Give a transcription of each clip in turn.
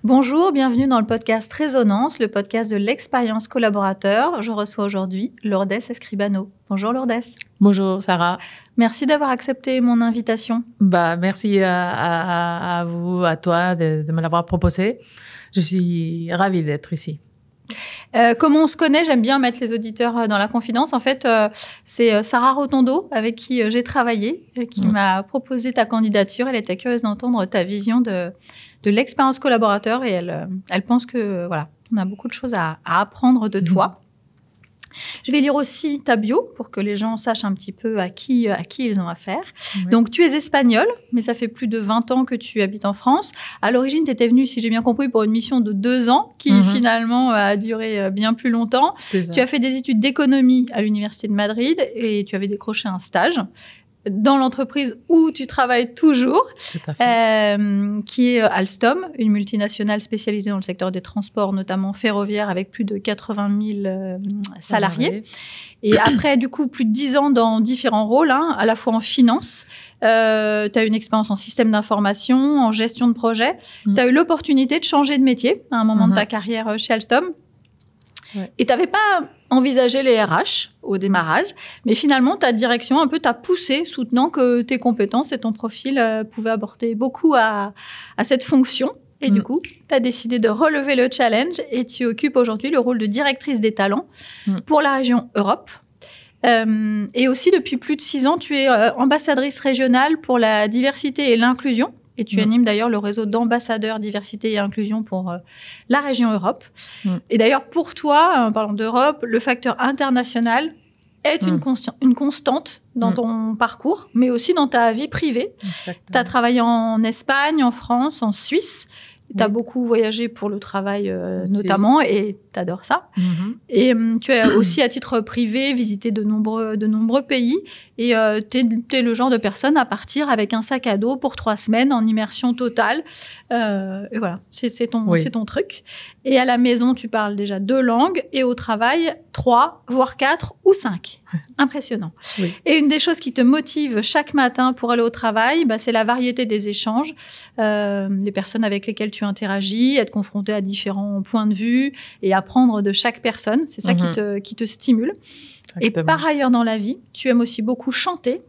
Bonjour, bienvenue dans le podcast Résonance, le podcast de l'expérience collaborateur. Je reçois aujourd'hui Lourdes Escribano. Bonjour Lourdes. Bonjour Sarah. Merci d'avoir accepté mon invitation. Merci à vous, à toi de me l'avoir proposé. Je suis ravie d'être ici. Comme on se connaît, j'aime bien mettre les auditeurs dans la confidence. En fait, c'est Sarah Rotondo avec qui j'ai travaillé, qui m'a proposé ta candidature. Elle était curieuse d'entendre ta vision de l'expérience collaborateur et elle pense que voilà, on a beaucoup de choses à apprendre de toi. Je vais lire aussi ta bio pour que les gens sachent un petit peu à qui ils ont affaire. Oui. Donc, tu es espagnole, mais ça fait plus de 20 ans que tu habites en France. À l'origine, tu étais venue, si j'ai bien compris, pour une mission de 2 ans qui finalement a duré bien plus longtemps. Tu as fait des études d'économie à l'Université de Madrid et tu avais décroché un stage dans l'entreprise où tu travailles toujours, qui est Alstom, une multinationale spécialisée dans le secteur des transports, notamment ferroviaires, avec plus de 80 000 salariés. Et après, du coup, plus de 10 ans dans différents rôles, à la fois en finance, tu as une expérience en système d'information, en gestion de projet. Tu as eu l'opportunité de changer de métier à un moment de ta carrière chez Alstom. Ouais. Et tu n'avais pas envisagé les RH au démarrage, mais finalement, ta direction un peu t'a poussé, soutenant que tes compétences et ton profil pouvaient apporter beaucoup à cette fonction. Et du coup, tu as décidé de relever le challenge et tu occupes aujourd'hui le rôle de directrice des talents pour la région Europe. Et aussi, depuis plus de 6 ans, tu es ambassadrice régionale pour la diversité et l'inclusion. Et tu animes d'ailleurs le réseau d'ambassadeurs diversité et inclusion pour la région Europe. Et d'ailleurs, pour toi, en parlant d'Europe, le facteur international est une constante dans ton parcours, mais aussi dans ta vie privée. Tu as travaillé en Espagne, en France, en Suisse. Tu as beaucoup voyagé pour le travail notamment et tu adores ça. Et tu as aussi, à titre privé, visité de nombreux pays. Et tu es le genre de personne à partir avec un sac à dos pour 3 semaines en immersion totale. Et voilà, c'est ton truc. Et à la maison, tu parles déjà 2 langues et au travail, 3, voire 4 ou 5. Impressionnant. Oui. Et une des choses qui te motive chaque matin pour aller au travail, c'est la variété des échanges, des personnes avec lesquelles tu interagis, être confronté à différents points de vue et apprendre de chaque personne. C'est ça qui te stimule. Exactement. Et par ailleurs, dans la vie, tu aimes aussi beaucoup chanter,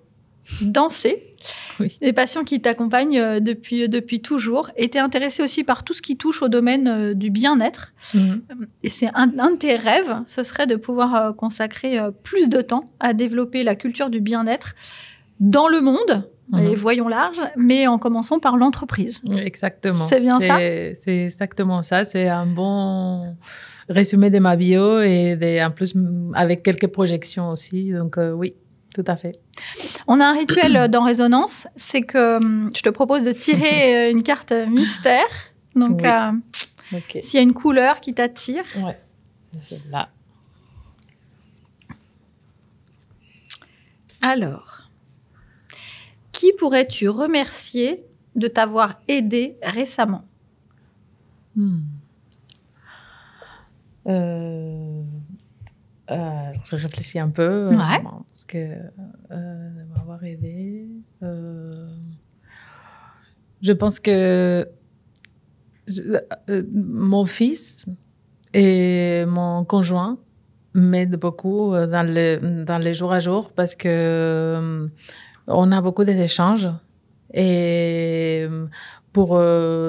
danser. Oui. Des passions qui t'accompagnent depuis toujours. Et tu es intéressée aussi par tout ce qui touche au domaine du bien-être. Et c'est un de tes rêves, ce serait de pouvoir consacrer plus de temps à développer la culture du bien-être dans le monde. Et voyons large, mais en commençant par l'entreprise. Exactement. C'est bien ça? C'est exactement ça. C'est un bon résumé de ma bio et en plus avec quelques projections aussi. Donc oui, tout à fait. On a un rituel dans Résonance, c'est que je te propose de tirer une carte mystère. Donc, s'il y a une couleur qui t'attire. Ouais, c'est là. Alors, qui pourrais-tu remercier de t'avoir aidé récemment? Je réfléchis un peu. Parce que m'avoir aidé. Je pense que mon fils et mon conjoint m'aident beaucoup dans les jours à jour parce que on a beaucoup d'échanges et pour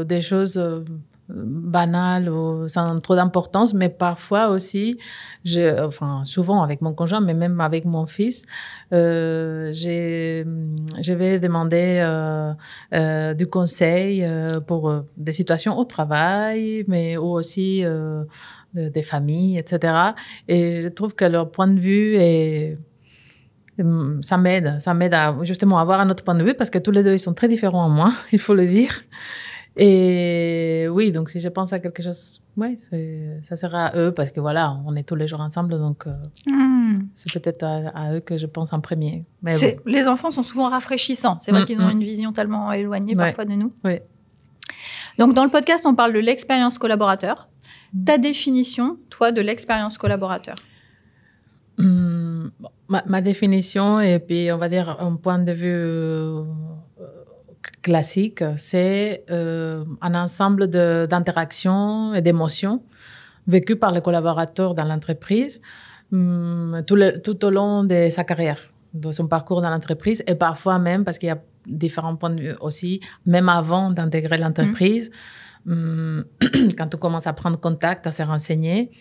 des choses banales ou sans trop d'importance, mais parfois aussi, souvent avec mon conjoint, mais même avec mon fils, je vais demander du conseil pour des situations au travail, mais aussi des familles, etc. Et je trouve que leur point de vue ça m'aide à justement avoir un autre point de vue parce que tous les deux ils sont très différents à moi, il faut le dire. Et oui, donc si je pense à quelque chose, ça sera à eux parce que voilà, on est tous les jours ensemble, donc c'est peut-être à eux que je pense en premier. Mais bon. Les enfants sont souvent rafraîchissants. C'est vrai qu'ils ont une vision tellement éloignée parfois de nous. Oui. Donc dans le podcast, on parle de l'expérience collaborateur. Ta définition, toi, de l'expérience collaborateur? Ma définition et puis on va dire un point de vue classique, c'est un ensemble d'interactions et d'émotions vécues par le collaborateur dans l'entreprise tout au long de sa carrière, de son parcours dans l'entreprise, et parfois même, parce qu'il y a différents points de vue aussi, même avant d'intégrer l'entreprise, quand on commence à prendre contact, à se renseigner,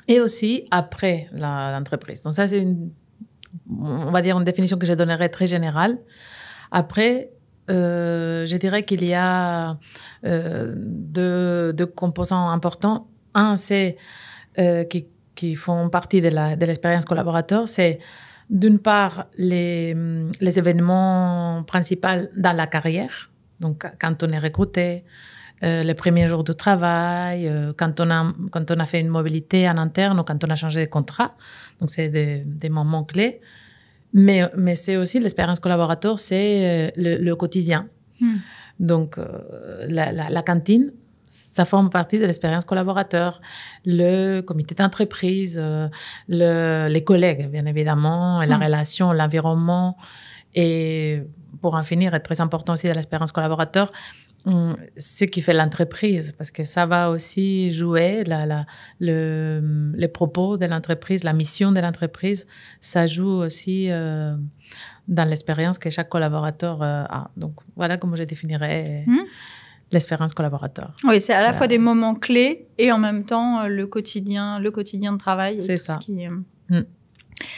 et aussi après l'entreprise. Donc ça, c'est on va dire une définition que je donnerais très générale. Après, je dirais qu'il y a deux composants importants. Un, c'est qui font partie de l'expérience collaborateur, c'est d'une part les événements principaux dans la carrière, donc quand on est recruté, les premiers jours de travail, quand on a fait une mobilité en interne ou quand on a changé de contrat. Donc c'est des moments clés. Mais c'est aussi l'expérience collaborateur, c'est le quotidien. Donc la cantine, ça forme partie de l'expérience collaborateur. Le comité d'entreprise, les collègues, bien évidemment, et la relation, l'environnement. Et pour en finir, est très important aussi de l'expérience collaborateur, ce qui fait l'entreprise, parce que ça va aussi jouer les propos de l'entreprise, la mission de l'entreprise, ça joue aussi dans l'expérience que chaque collaborateur a. Donc voilà comment je définirais l'expérience collaborateur. Oui, c'est à la fois des moments clés et en même temps le quotidien de travail. C'est ça.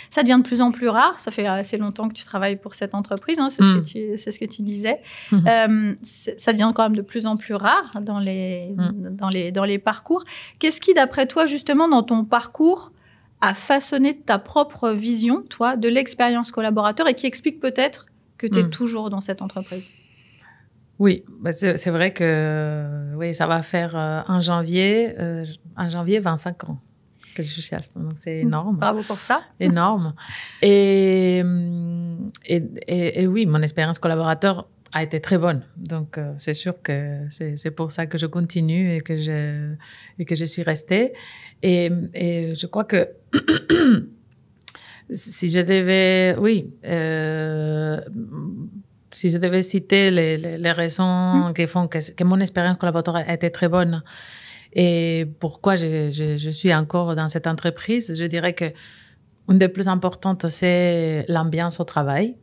Ça devient de plus en plus rare. Ça fait assez longtemps que tu travailles pour cette entreprise, hein, c'est ce que tu disais. Ça devient quand même de plus en plus rare dans les parcours. Qu'est-ce qui, d'après toi, justement, dans ton parcours, a façonné ta propre vision, toi, de l'expérience collaborateur et qui explique peut-être que tu es toujours dans cette entreprise? Oui, c'est vrai que oui, ça va faire en janvier 25 ans que je suis chez Alstom, donc c'est énorme. Bravo pour ça. Énorme. Et oui, mon expérience collaborateur a été très bonne. Donc, c'est sûr que c'est pour ça que je continue et que je suis restée. Et je crois que si je devais, si je devais citer les raisons qui font que mon expérience collaborateur a été très bonne, et pourquoi je suis encore dans cette entreprise, je dirais que une des plus importantes, c'est l'ambiance au travail,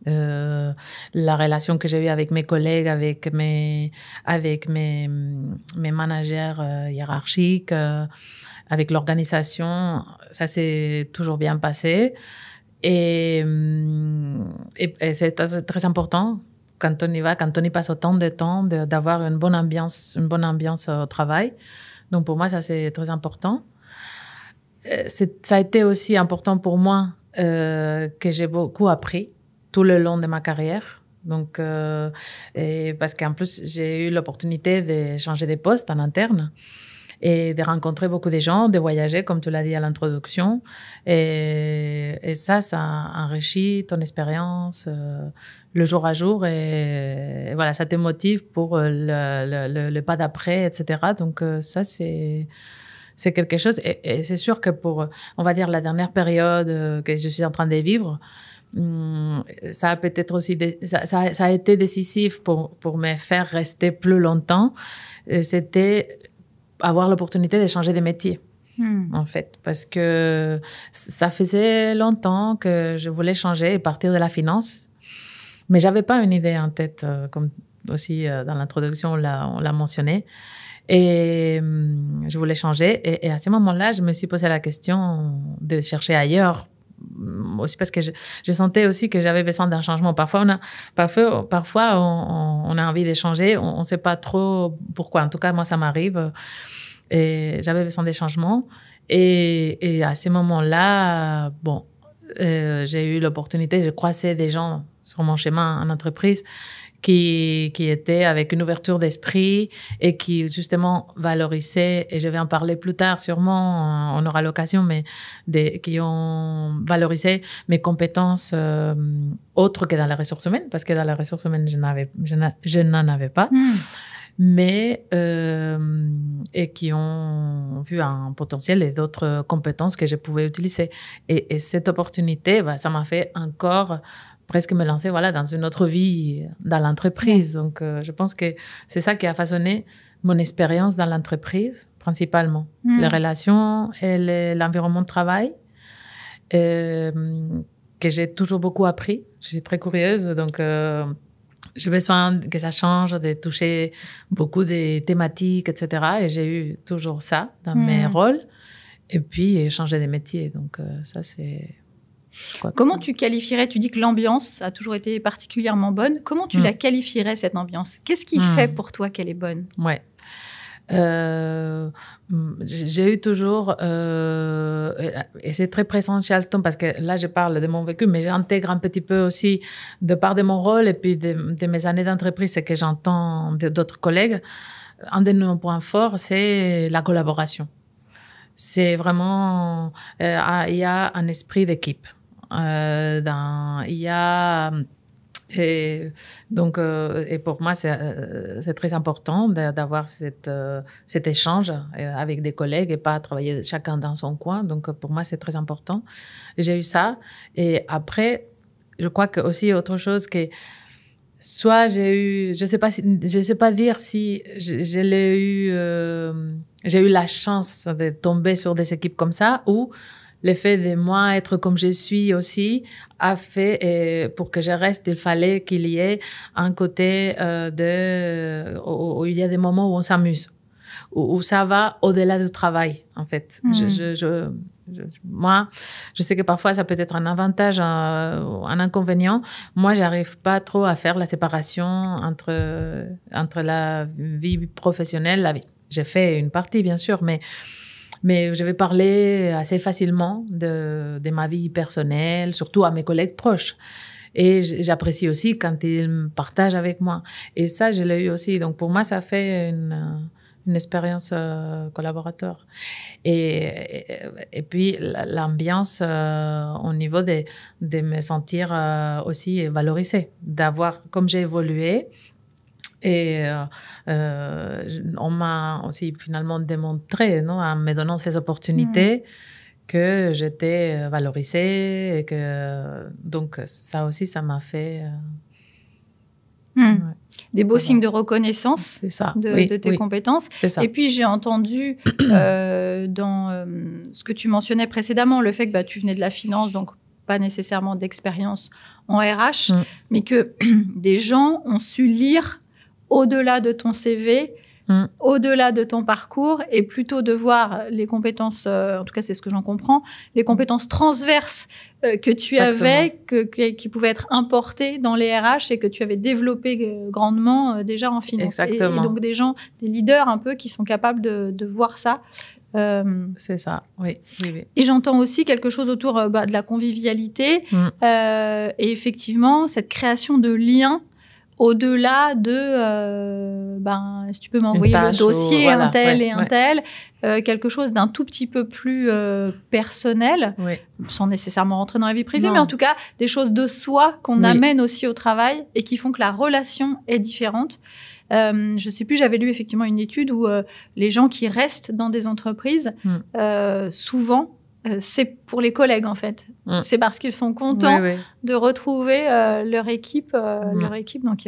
la relation que j'ai eue avec mes collègues, avec mes managers hiérarchiques, avec l'organisation. Ça s'est toujours bien passé. Et c'est très important quand on y va, quand on y passe autant de temps, d'avoir une bonne ambiance au travail. Donc pour moi, ça c'est très important. Ça a été aussi important pour moi que j'ai beaucoup appris tout le long de ma carrière. Donc, parce qu'en plus, j'ai eu l'opportunité de changer de poste en interne et de rencontrer beaucoup de gens, de voyager, comme tu l'as dit à l'introduction. Et ça enrichit ton expérience le jour à jour. Et voilà, ça te motive pour le pas d'après, etc. Donc, ça, c'est quelque chose. Et c'est sûr que pour, on va dire, la dernière période que je suis en train de vivre, ça a peut-être aussi, ça a été décisif pour me faire rester plus longtemps. C'était avoir l'opportunité de changer de métier, en fait, parce que ça faisait longtemps que je voulais changer et partir de la finance, mais j'avais pas une idée en tête, comme aussi dans l'introduction on l'a mentionné, et je voulais changer, et à ce moment-là, je me suis posé la question de chercher ailleurs, aussi parce que je sentais aussi que j'avais besoin d'un changement. Parfois, on a envie de changer, on sait pas trop pourquoi. En tout cas, moi, ça m'arrive. Et j'avais besoin des changements. Et à ces moments-là, j'ai eu l'opportunité, je croisais des gens sur mon chemin en entreprise qui étaient avec une ouverture d'esprit et qui justement valorisaient, et je vais en parler plus tard sûrement, on aura l'occasion, mais qui ont valorisé mes compétences autres que dans les ressources humaines, parce que dans les ressources humaines, je n'en avais pas. Mais et qui ont vu un potentiel et d'autres compétences que je pouvais utiliser. Et cette opportunité, ça m'a fait encore presque me lancer dans une autre vie dans l'entreprise. Donc, je pense que c'est ça qui a façonné mon expérience dans l'entreprise, principalement. Les relations et l'environnement de travail, que j'ai toujours beaucoup appris. Je suis très curieuse, donc j'ai besoin que ça change, de toucher beaucoup de thématiques, etc. Et j'ai eu toujours ça dans mes rôles. Et puis, changer de métier. Donc, ça, c'est... Comment tu qualifierais, tu dis que l'ambiance a toujours été particulièrement bonne. Comment tu la qualifierais, cette ambiance? Qu'est-ce qui fait pour toi qu'elle est bonne? Ouais. J'ai eu toujours, et c'est très présent chez Alstom parce que là je parle de mon vécu, mais j'intègre un petit peu aussi de part de mon rôle et puis de mes années d'entreprise, ce que j'entends d'autres collègues. Un de nos points forts, c'est la collaboration. C'est vraiment, il y a un esprit d'équipe. Il y a et donc et pour moi c'est très important d'avoir cet échange avec des collègues et pas travailler chacun dans son coin. Donc pour moi c'est très important. J'ai eu ça et après je crois que aussi autre chose que soit j'ai eu je sais pas dire si je l'ai eu j'ai eu la chance de tomber sur des équipes comme ça ou le fait de moi être comme je suis aussi a fait, pour que je reste, il fallait qu'il y ait un côté où il y a des moments où on s'amuse, où ça va au-delà du travail, en fait. Moi, je sais que parfois ça peut être un avantage, un inconvénient. Moi, j'arrive pas trop à faire la séparation entre la vie professionnelle, la vie. J'ai fait une partie, bien sûr, mais je vais parler assez facilement de ma vie personnelle, surtout à mes collègues proches. Et j'apprécie aussi quand ils partagent avec moi. Et ça, je l'ai eu aussi. Donc, pour moi, ça fait une expérience collaborateur. Et puis, l'ambiance au niveau de me sentir aussi valorisée, d'avoir, comme j'ai évolué, et on m'a aussi finalement démontré, non, en me donnant ces opportunités, que j'étais valorisée et que donc ça aussi ça m'a fait des beaux signes de reconnaissance de tes compétences. Et puis j'ai entendu dans ce que tu mentionnais précédemment, le fait que tu venais de la finance, donc pas nécessairement d'expérience en RH, mais que des gens ont su lire au-delà de ton CV, au-delà de ton parcours, et plutôt de voir les compétences, en tout cas c'est ce que j'en comprends, les compétences transverses que tu avais, qui pouvaient être importées dans les RH et que tu avais développées grandement déjà en finance. Et donc des gens, des leaders un peu qui sont capables de voir ça. C'est ça, oui. Et j'entends aussi quelque chose autour de la convivialité et effectivement cette création de liens au-delà de, si tu peux m'envoyer le dossier, un tel et un tel, quelque chose d'un tout petit peu plus personnel, sans nécessairement rentrer dans la vie privée, mais en tout cas, des choses de soi qu'on amène aussi au travail et qui font que la relation est différente. Je sais plus, j'avais lu effectivement une étude où les gens qui restent dans des entreprises, souvent, c'est pour les collègues en fait. C'est parce qu'ils sont contents de retrouver leur équipe. Donc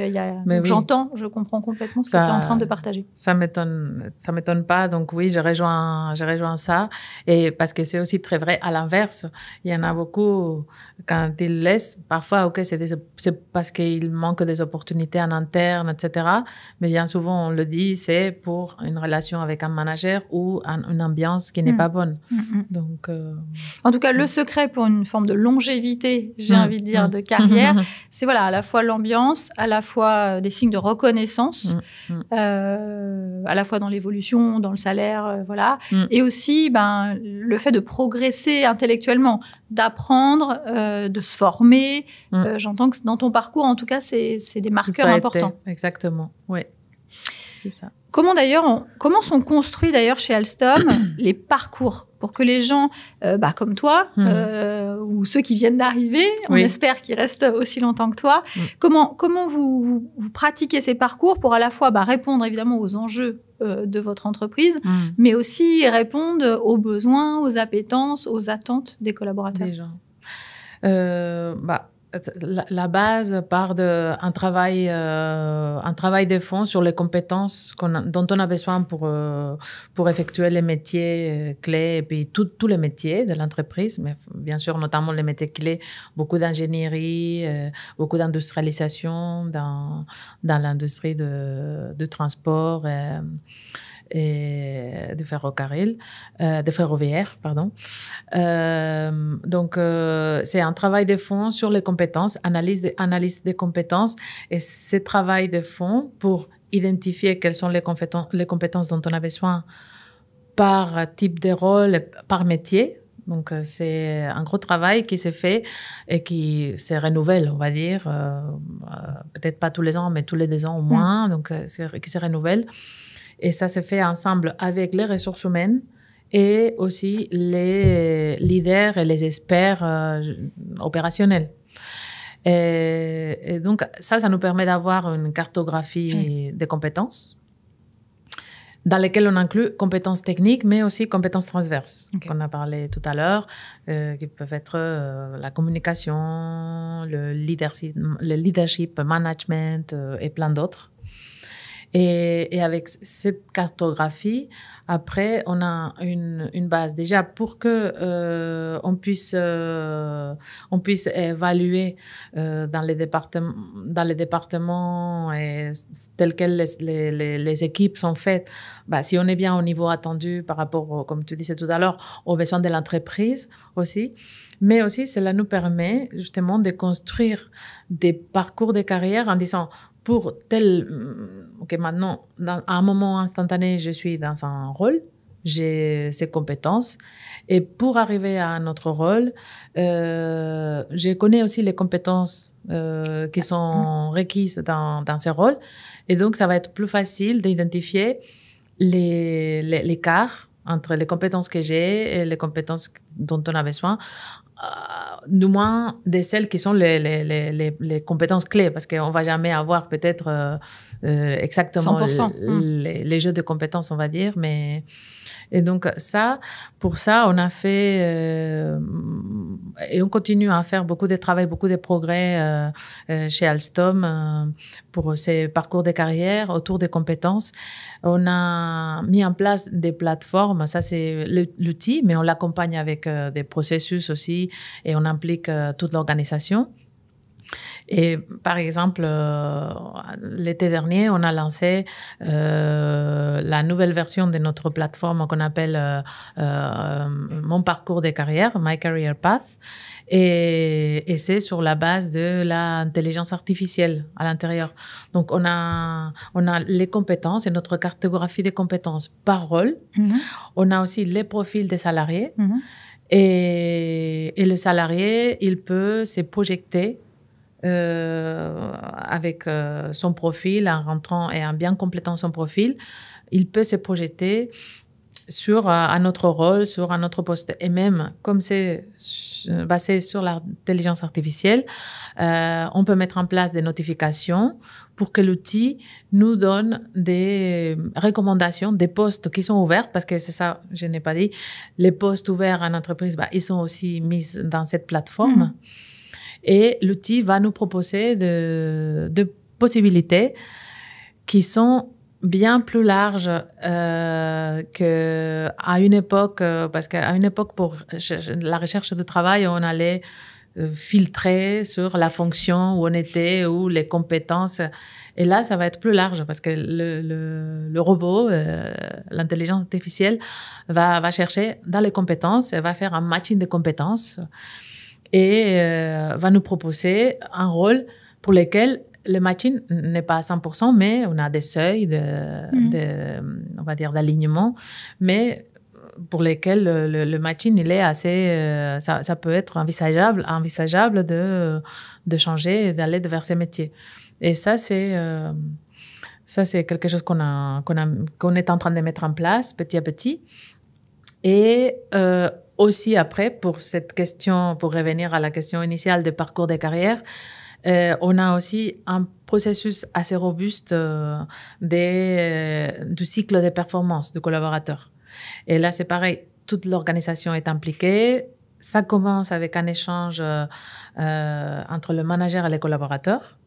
j'entends, je comprends complètement ce que tu es en train de partager. Ça m'étonne pas. Donc oui, je rejoins ça. Et parce que c'est aussi très vrai à l'inverse. Il y en a beaucoup quand ils laissent. Parfois, c'est parce qu'il manque des opportunités en interne, etc. Mais bien souvent, on le dit, c'est pour une relation avec un manager ou une ambiance qui n'est pas bonne. Donc en tout cas, le secret pour une forme de longévité, j'ai envie de dire, de carrière, c'est à la fois l'ambiance, à la fois des signes de reconnaissance, à la fois dans l'évolution, dans le salaire, et aussi le fait de progresser intellectuellement, d'apprendre, de se former. J'entends que dans ton parcours, en tout cas, c'est des marqueurs importants. Exactement, oui, c'est ça. Comment sont construits d'ailleurs chez Alstom les parcours pour que les gens, comme toi, ou ceux qui viennent d'arriver, on espère qu'ils restent aussi longtemps que toi, comment vous pratiquez ces parcours pour à la fois répondre évidemment aux enjeux de votre entreprise, mais aussi répondre aux besoins, aux appétences, aux attentes des collaborateurs. Des gens. la base part d'un travail de fond sur les compétences dont on a besoin pour effectuer les métiers clés et puis tous les métiers de l'entreprise, mais bien sûr notamment les métiers clés, beaucoup d'ingénierie, beaucoup d'industrialisation dans l'industrie du transport et de ferroviaire, pardon. Donc, c'est un travail de fond sur les compétences, analyse des compétences, et ce travail de fond pour identifier quelles sont les compétences dont on a besoin par type de rôle, par métier. Donc, c'est un gros travail qui s'est fait et qui se renouvelle, on va dire, peut-être pas tous les ans, mais tous les 2 ans au moins, donc qui se renouvelle. Et ça se fait ensemble avec les ressources humaines et aussi les leaders et les experts opérationnels. Et donc, ça nous permet d'avoir une cartographie des compétences dans lesquelles on inclut compétences techniques, mais aussi compétences transverses, qu'on a parlé tout à l'heure, qui peuvent être la communication, le leadership, management et plein d'autres. Et avec cette cartographie, après, on a une base déjà pour que on puisse évaluer dans les départements et tels que les équipes sont faites. Si on est bien au niveau attendu par rapport, comme tu disais tout à l'heure, aux besoins de l'entreprise aussi. Mais aussi, cela nous permet justement de construire des parcours de carrière en disant pour maintenant, à un moment instantané, je suis dans un rôle, j'ai ces compétences. Et pour arriver à notre rôle, je connais aussi les compétences qui sont requises dans ces rôles. Et donc, ça va être plus facile d'identifier l'écart entre les compétences que j'ai et les compétences dont on a besoin. Du moins de celles qui sont les compétences clés, parce qu'on ne va jamais avoir peut-être exactement les jeux de compétences, on va dire. Et donc, pour ça, on a fait et on continue à faire beaucoup de travail, beaucoup de progrès chez Alstom pour ces parcours de carrière autour des compétences. On a mis en place des plateformes, ça c'est l'outil, mais on l'accompagne avec des processus aussi et on implique toute l'organisation. Et par exemple, l'été dernier, on a lancé la nouvelle version de notre plateforme qu'on appelle Mon parcours de carrière, My Career Path. Et c'est sur la base de l'intelligence artificielle à l'intérieur. Donc, on a les compétences et notre cartographie des compétences par rôle. On a aussi les profils des salariés. Et le salarié, il peut se projeter avec son profil, en rentrant et en bien complétant son profil, il peut se projeter sur un autre rôle, sur un autre poste. Et même, comme c'est basé sur l'intelligence artificielle, on peut mettre en place des notifications pour que l'outil nous donne des recommandations, des postes qui sont ouverts, parce que c'est ça, je n'ai pas dit, les postes ouverts en entreprise, ils sont aussi mis dans cette plateforme. Et l'outil va nous proposer de possibilités qui sont bien plus larges qu'à une époque, parce qu'à une époque, pour la recherche de travail, on allait filtrer sur la fonction où on était, ou les compétences. Et là, ça va être plus large parce que le robot, l'intelligence artificielle, va chercher dans les compétences, elle va faire un matching de compétences et va nous proposer un rôle pour lequel le matching n'est pas à 100%, mais on a des seuils on va dire, d'alignement, mais pour lesquels le matching, il est assez, ça peut être envisageable de changer et d'aller vers ces métiers. Et ça, c'est quelque chose qu'on est en train de mettre en place petit à petit. Et aussi après, pour cette question, pour revenir à la question initiale des parcours de carrière, on a aussi un processus assez robuste du cycle de performance du collaborateur. Et là, c'est pareil, toute l'organisation est impliquée. ça commence avec un échange entre le manager et les collaborateurs.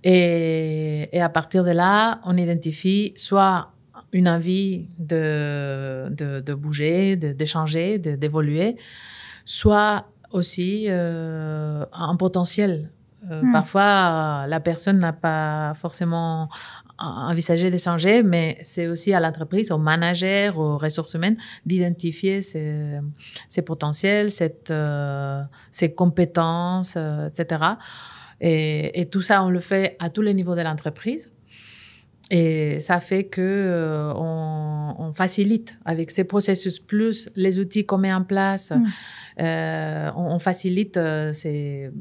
Et à partir de là, on identifie soit une envie de bouger, d'échanger, d'évoluer, soit aussi un potentiel. Parfois, la personne n'a pas forcément envisagé d'échanger, mais c'est aussi à l'entreprise, au manager, aux ressources humaines, d'identifier ses potentiels, ses compétences, etc. Et tout ça, on le fait à tous les niveaux de l'entreprise. Et ça fait que on facilite avec ces processus plus les outils qu'on met en place. On facilite ces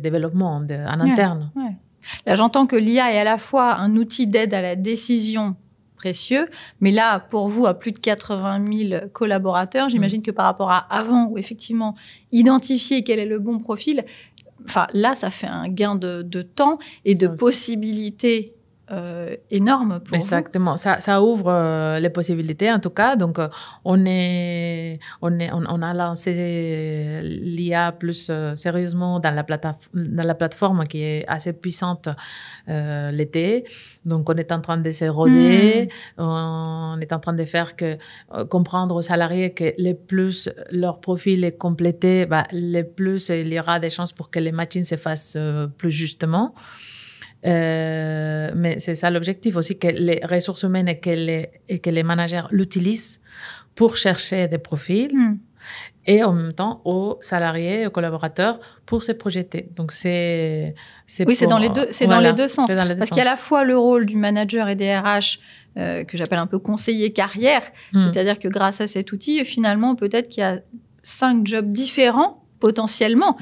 développements en interne. Ouais. Là, j'entends que l'IA est à la fois un outil d'aide à la décision précieux, mais là, pour vous, à plus de 80 000 collaborateurs, j'imagine que par rapport à avant, où effectivement, identifier quel est le bon profil, là, ça fait un gain de temps et de possibilités énorme pour Exactement. vous. Ça ouvre les possibilités, en tout cas. Donc, on a lancé l'IA plus sérieusement dans la plateforme qui est assez puissante l'été. Donc, on est en train de se roder. On est en train de faire comprendre aux salariés que les plus leur profil est complété, les plus il y aura des chances pour que les matchings se fassent plus justement. Mais c'est ça l'objectif aussi, que les ressources humaines et que les managers l'utilisent pour chercher des profils et en même temps aux salariés, aux collaborateurs pour se projeter. Donc c'est dans les deux sens. Parce qu'il y a à la fois le rôle du manager et des RH que j'appelle un peu conseiller carrière, c'est-à-dire que grâce à cet outil, finalement, peut-être qu'il y a 5 jobs différents potentiellement,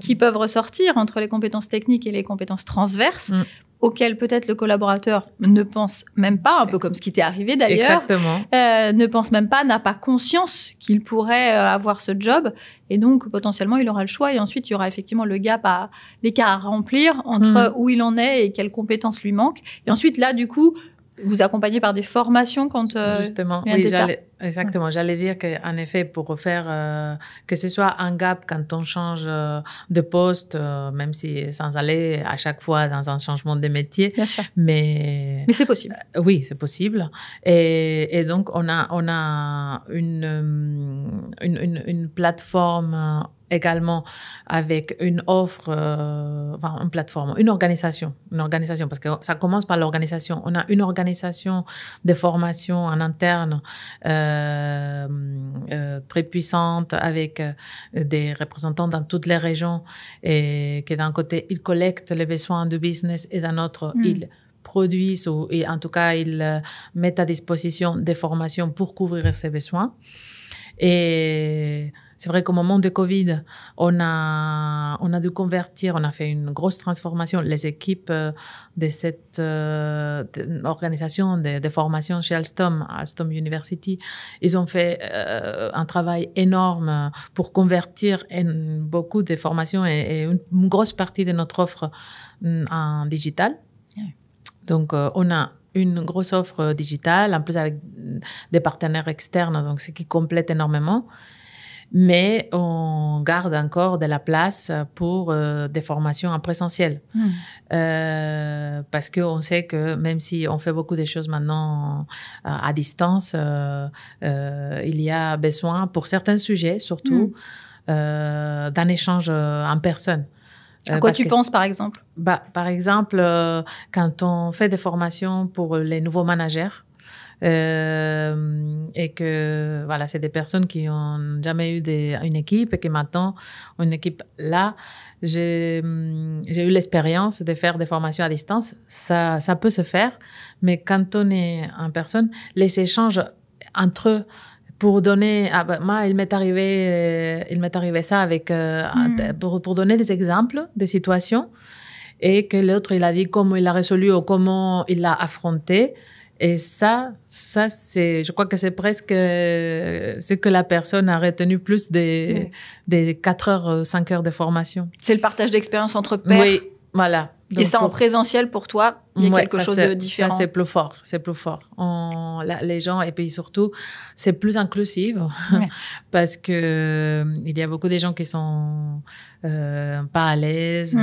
qui peuvent ressortir entre les compétences techniques et les compétences transverses, auxquelles peut-être le collaborateur ne pense même pas, un peu comme ce qui t'est arrivé d'ailleurs, ne pense même pas, n'a pas conscience qu'il pourrait avoir ce job, et donc potentiellement il aura le choix, et ensuite il y aura effectivement le gap, l'écart à remplir entre où il en est et quelles compétences lui manquent, et ensuite là du coup, vous accompagnez par des formations quand justement, oui, exactement. J'allais dire qu'en effet, pour faire que ce soit un gap quand on change de poste, même si sans aller à chaque fois dans un changement de métier. Bien sûr. Mais c'est possible. Oui, c'est possible. Et donc, on a une plateforme également avec une offre, une plateforme, une organisation, parce que ça commence par l'organisation. On a une organisation de formation en interne très puissante avec des représentants dans toutes les régions et que d'un côté, ils collectent les besoins du business et d'un autre, ils produisent et en tout cas, ils mettent à disposition des formations pour couvrir ces besoins. Et c'est vrai qu'au moment de Covid, on a dû convertir, on a fait une grosse transformation. Les équipes de cette organisation de formation chez Alstom University, ils ont fait un travail énorme pour convertir beaucoup de formations et une grosse partie de notre offre en digital. Donc, on a une grosse offre digitale, en plus avec des partenaires externes, donc ce qui complète énormément. Mais on garde encore de la place pour des formations en présentiel. Parce qu'on sait que même si on fait beaucoup de choses maintenant à distance, il y a besoin, pour certains sujets surtout, d'un échange en personne. À quoi tu penses, par exemple? Par exemple, quand on fait des formations pour les nouveaux managers, et que voilà, c'est des personnes qui ont jamais eu une équipe et qui maintenant ont une équipe là. J'ai eu l'expérience de faire des formations à distance. Ça peut se faire, mais quand on est en personne, les échanges entre eux pour donner, moi, il m'est arrivé ça avec, pour donner des exemples, des situations, et que l'autre, il a dit comment il l'a résolu ou comment il l'a affronté. Et ça, je crois que c'est presque ce que la personne a retenu plus des 4 heures, 5 heures de formation. C'est le partage d'expérience entre pairs. Oui, voilà. Et ça, en présentiel, pour toi, il y a quelque chose de différent. Ça, c'est plus fort. C'est plus fort. Les gens, et puis surtout, c'est plus inclusif parce que il y a beaucoup de gens qui sont pas à l'aise,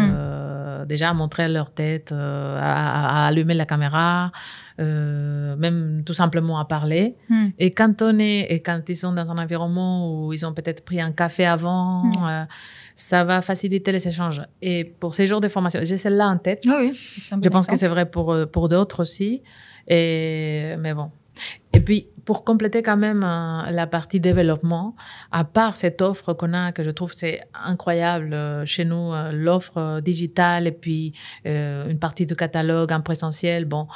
déjà à montrer leur tête, à allumer la caméra, même tout simplement à parler. Et quand ils sont dans un environnement où ils ont peut-être pris un café avant, ça va faciliter les échanges. Et pour ces jours de formation, j'ai celle-là en tête. Oui, je pense que c'est vrai pour d'autres aussi. Mais bon. Et puis, pour compléter quand même la partie développement, à part cette offre qu'on a, que je trouve c'est incroyable chez nous, l'offre digitale et puis une partie du catalogue en présentiel, bon,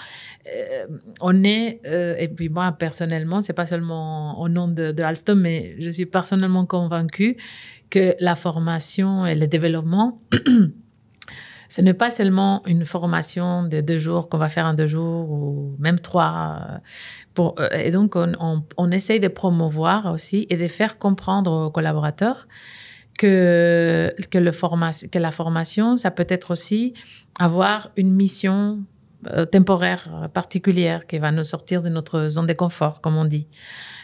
on est, et puis moi personnellement, c'est pas seulement au nom de Alstom, mais je suis personnellement convaincue que la formation et le développement, ce n'est pas seulement une formation de 2 jours qu'on va faire en 2 jours ou même 3. Et donc, on essaye de promouvoir aussi et de faire comprendre aux collaborateurs que la formation, ça peut être aussi avoir une mission temporaire particulière qui va nous sortir de notre zone de confort, comme on dit.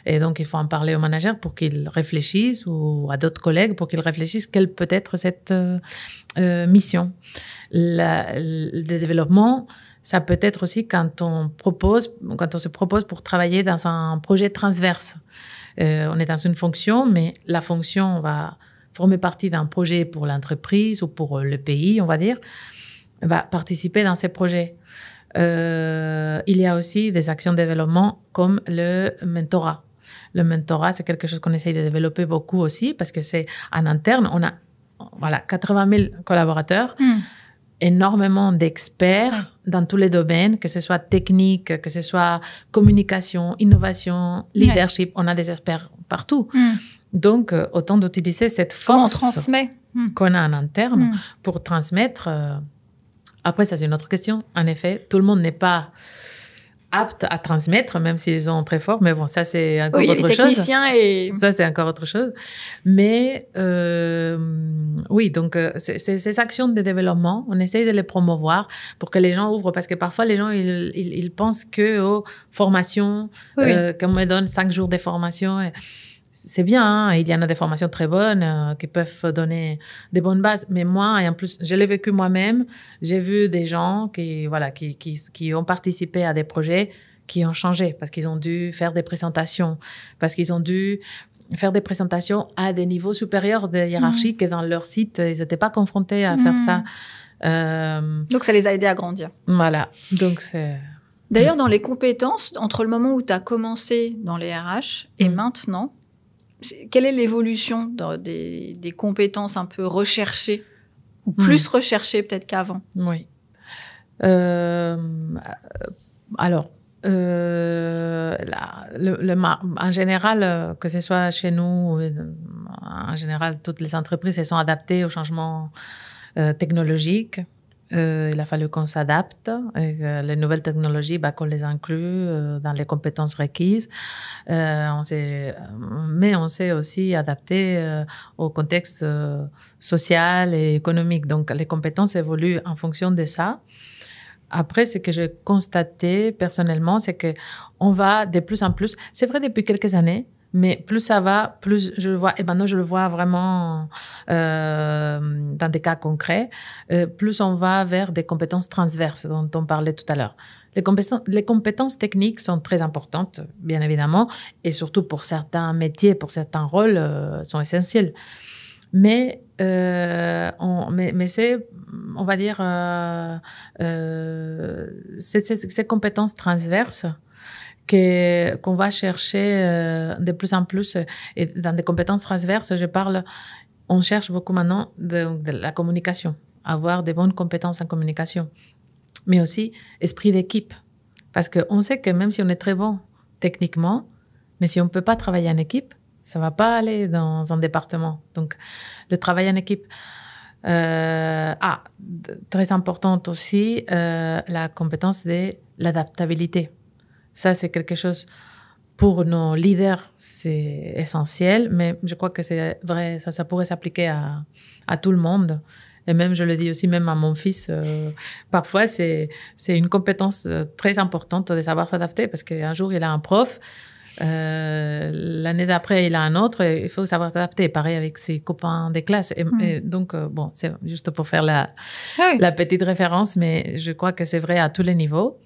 Et donc, il faut en parler au manager pour qu'il réfléchisse ou à d'autres collègues pour qu'ils réfléchissent quelle peut être cette mission. Le développement, ça peut être aussi quand on se propose pour travailler dans un projet transverse. On est dans une fonction, mais la fonction va former partie d'un projet pour l'entreprise ou pour le pays, on va dire, va participer dans ces projets. Il y a aussi des actions de développement comme le mentorat. Le mentorat, c'est quelque chose qu'on essaye de développer beaucoup aussi parce que c'est en interne. On a 80 000 collaborateurs, énormément d'experts dans tous les domaines, que ce soit technique, que ce soit communication, innovation, leadership. On a des experts partout. Donc, autant d'utiliser cette force qu'on a en interne pour transmettre. Après, ça, c'est une autre question. En effet, tout le monde n'est pas apte à transmettre, même s'ils sont très forts. Mais bon, ça, c'est encore autre chose. Ça, c'est encore autre chose. Mais oui, donc, ces actions de développement, on essaye de les promouvoir pour que les gens ouvrent. Parce que parfois, les gens, ils pensent qu'aux formations, qu'on me donne 5 jours de formation... C'est bien, hein? Il y en a des formations très bonnes qui peuvent donner des bonnes bases. Mais moi, et en plus, je l'ai vécu moi-même. J'ai vu des gens qui ont participé à des projets qui ont changé parce qu'ils ont dû faire des présentations, parce qu'ils ont dû faire des présentations à des niveaux supérieurs de hiérarchie que dans leur site, ils n'étaient pas confrontés à faire ça. Donc, ça les a aidés à grandir. Voilà. Donc, c'est... D'ailleurs, dans les compétences, entre le moment où tu as commencé dans les RH et maintenant, quelle est l'évolution des compétences un peu recherchées ou plus recherchées peut-être qu'avant? Oui. Alors, en général, que ce soit chez nous, en général, toutes les entreprises se sont adaptées aux changements technologiques. Il a fallu qu'on s'adapte. Les nouvelles technologies, qu'on les inclut dans les compétences requises. Mais on s'est aussi adapté au contexte social et économique. Donc, les compétences évoluent en fonction de ça. Après, ce que j'ai constaté personnellement, c'est que on va de plus en plus. C'est vrai depuis quelques années. Mais plus ça va, plus je le vois, et maintenant je le vois vraiment dans des cas concrets, plus on va vers des compétences transverses dont on parlait tout à l'heure. Les compétences techniques sont très importantes, bien évidemment, et surtout pour certains métiers, pour certains rôles, sont essentielles. Mais c'est, on va dire, ces compétences transverses qu'on va chercher de plus en plus. Et dans des compétences transverses, on cherche beaucoup maintenant de la communication, avoir des bonnes compétences en communication, mais aussi esprit d'équipe. Parce qu'on sait que même si on est très bon techniquement, mais si on ne peut pas travailler en équipe, ça ne va pas aller dans un département. Donc, le travail en équipe. Très importante aussi, la compétence de l'adaptabilité. Ça, c'est quelque chose, pour nos leaders, c'est essentiel, mais je crois que c'est vrai, ça pourrait s'appliquer à tout le monde. Et même, je le dis aussi même à mon fils, parfois, c'est une compétence très importante de savoir s'adapter parce qu'un jour, il a un prof, l'année d'après, il a un autre, et il faut savoir s'adapter. Pareil avec ses copains des classes. Et donc, bon, c'est juste pour faire la petite référence, mais je crois que c'est vrai à tous les niveaux.